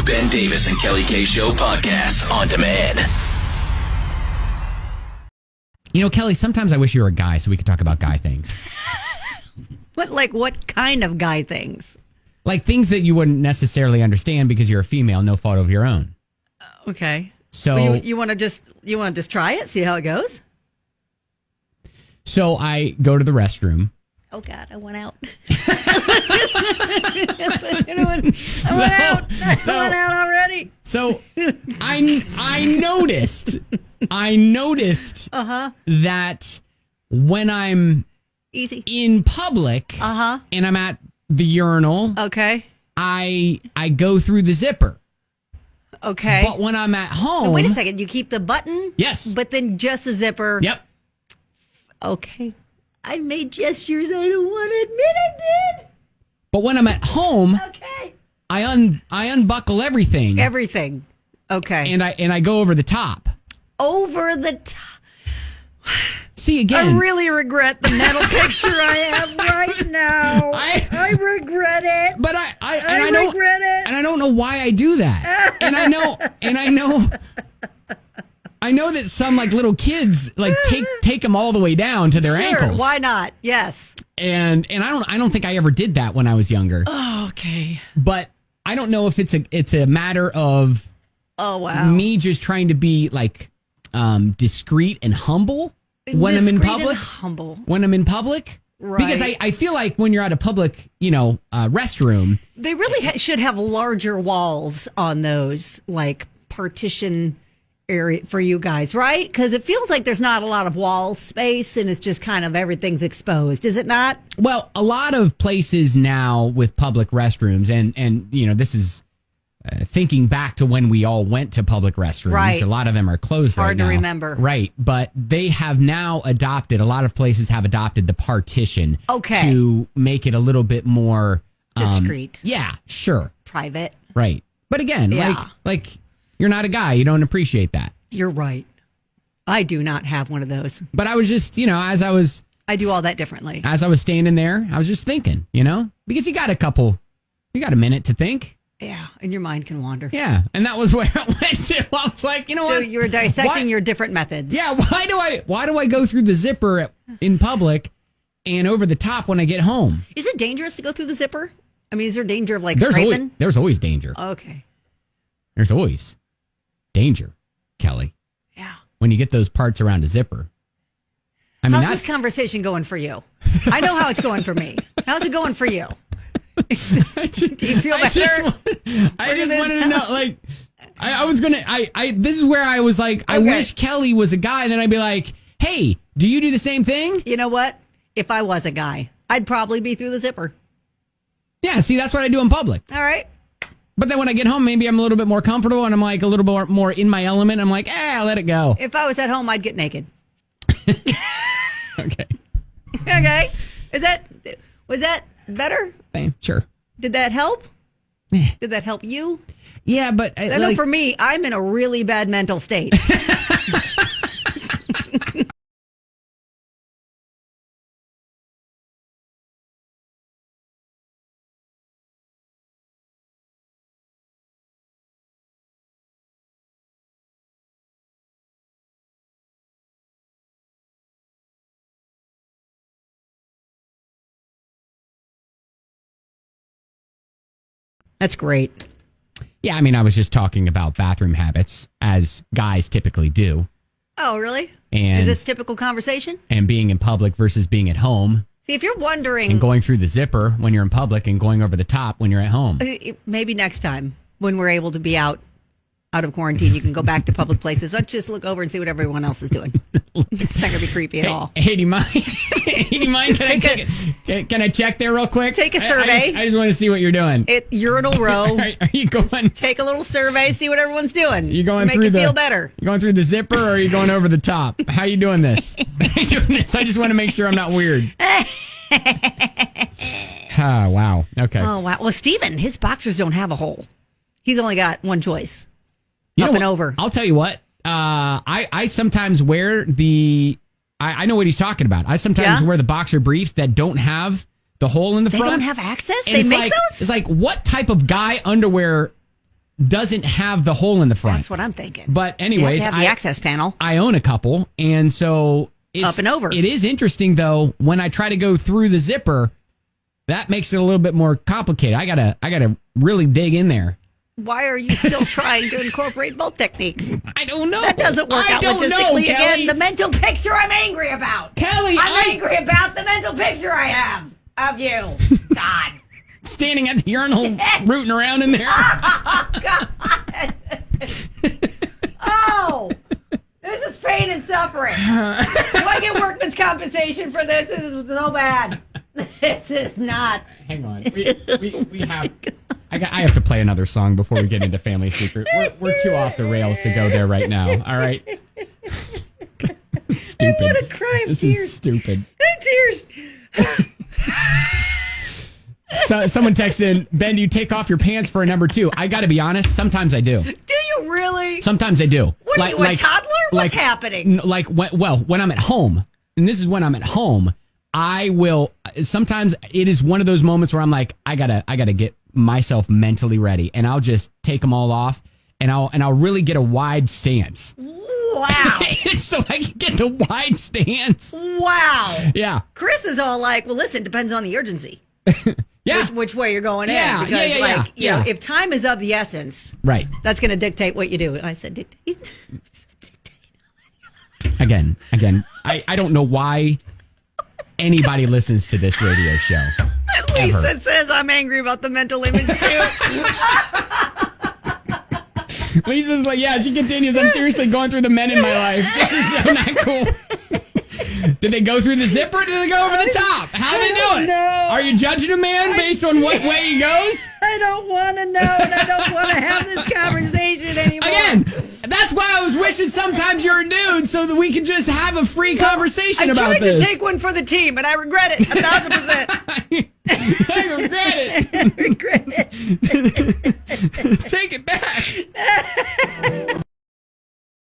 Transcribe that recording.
The Ben Davis and Kelly K Show podcast on demand. You know, Kelly, sometimes I wish you were a guy so we could talk about guy things. What kind of guy things? Like things that you wouldn't necessarily understand because you're a female, no fault of your own. Okay. So well, you want to just try it, see how it goes? So I go to the restroom. Oh God, I went out. I went out already. So I noticed that when I'm in public and I'm at the urinal, okay, I go through the zipper. Okay. But when I'm at home... Now, wait a second. You keep the button? Yes. But then just the zipper? Yep. Okay. I made gestures I don't want to admit I did. But when I'm at home... Okay. I unbuckle everything. Everything. Okay. And I go over the top. Over the top. See, again... I really regret the mental picture I have right now. I regret it. But I regret it. And I don't know why I do that. and I know that some like little kids like take them all the way down to their ankles. Why not? Yes. And I don't think I ever did that when I was younger. Oh, okay. But I don't know if it's a matter of me just trying to be like discreet and humble when I'm in public. Humble. When I'm in public. Right. Because I feel like when you're at a public, restroom. They really should have larger walls on those, like partition area for you guys, right? Because it feels like there's not a lot of wall space and it's just kind of everything's exposed. Is it not? Well, a lot of places now with public restrooms, and this is thinking back to when we all went to public restrooms. Right. A lot of them are closed right now. Hard to remember. Right. But they have now adopted, a lot of places have adopted the partition. Okay. To make it a little bit more... discreet. Yeah, sure. Private. Right. But again, like you're not a guy. You don't appreciate that. You're right. I do not have one of those. But I was just, I do all that differently. As I was standing there, I was just thinking, because you got a minute to think. Yeah, and your mind can wander. Yeah, and that was where I went to. I was like, what? So you were dissecting your different methods. Yeah, why do I go through the zipper in public and over the top when I get home? Is it dangerous to go through the zipper? I mean, is there danger of scraping? There's always danger. Okay. There's always danger, Kelly. Yeah. When you get those parts around a zipper. I mean, how's this conversation going for you? I know how it's going for me. How's it going for you? Do you feel better? I just wanted to know, like, I was going to, this is where I was like, I wish Kelly was a guy, and then I'd be like, hey, do you do the same thing? You know what? If I was a guy, I'd probably be through the zipper. Yeah, see, that's what I do in public. All right. But then when I get home, maybe I'm a little bit more comfortable, and I'm like a little bit more in my element. I'm like, I'll let it go. If I was at home, I'd get naked. Okay. Okay. Was that better? Sure. Did that help? Did that help you? Yeah, but I know for me, I'm in a really bad mental state. That's great. Yeah, I mean, I was just talking about bathroom habits, as guys typically do. Oh, really? And is this typical conversation? And being in public versus being at home. See, if you're wondering... And going through the zipper when you're in public and going over the top when you're at home. Maybe next time when we're able to be out of quarantine, you can go back to public places. Let's just look over and see what everyone else is doing. It's not going to be creepy at all. Hey, do you mind? Can I check there real quick? Take a survey. I just want to see what you're doing. Urinal row. Are you going? Take a little survey, see what everyone's doing. You going make through you feel better. You going through the zipper or are you going over the top? How you doing this? I just want to make sure I'm not weird. Wow. Okay. Oh, wow. Well, Steven, his boxers don't have a hole. He's only got one choice. Up and over. I'll tell you what. I sometimes wear the... I know what he's talking about. I sometimes wear the boxer briefs that don't have the hole in the front. They don't have access? And they make those? It's like, what type of guy underwear doesn't have the hole in the front. That's what I'm thinking. But anyways, you have to have the access panel. I own a couple, and so it's up and over. It is interesting though when I try to go through the zipper. That makes it a little bit more complicated. I gotta really dig in there. Why are you still trying to incorporate both techniques? I don't know. That doesn't work out logistically. Again, the mental picture I'm angry about. Kelly, I'm angry about the mental picture I have of you. God. Standing at the urinal, rooting around in there. Oh, God. Oh. This is pain and suffering. Do I get workman's compensation for this? This is so bad. This is not. Hang on. We have. I have to play another song before we get into Family Secret. We're too off the rails to go there right now. All right. Stupid. I want to cry. This tears. is stupid. Tears. So, someone texted in, Ben, do you take off your pants for a number 2? I got to be honest. Sometimes I do. Do you really? Sometimes I do. What are you, a toddler? What's happening? When I'm at home, and this is when I'm at home, I will. Sometimes it is one of those moments where I'm like, I gotta get myself mentally ready, and I'll just take them all off, and I'll really get a wide stance. Wow. So I can get the wide stance. Wow. Yeah. Chris is all like, well, listen, depends on the urgency. Yeah. Which way you're going in. Because, you know, if time is of the essence, right, that's going to dictate what you do. I said dictate. Again, I don't know why anybody listens to this radio show. Lisa says I'm angry about the mental image, too. Lisa's like, yeah, she continues, I'm seriously going through the men in my life. This is so not cool. Did they go through the zipper or did they go over the top? How do they do it? No. Are you judging a man based on what way he goes? I don't want to know, and I don't want to have this conversation anymore. Again, that's why I was wishing sometimes you're a dude so that we could just have a free conversation about this. I tried to take one for the team, and I regret it 1,000%. I regret it. I regret it. Take it back.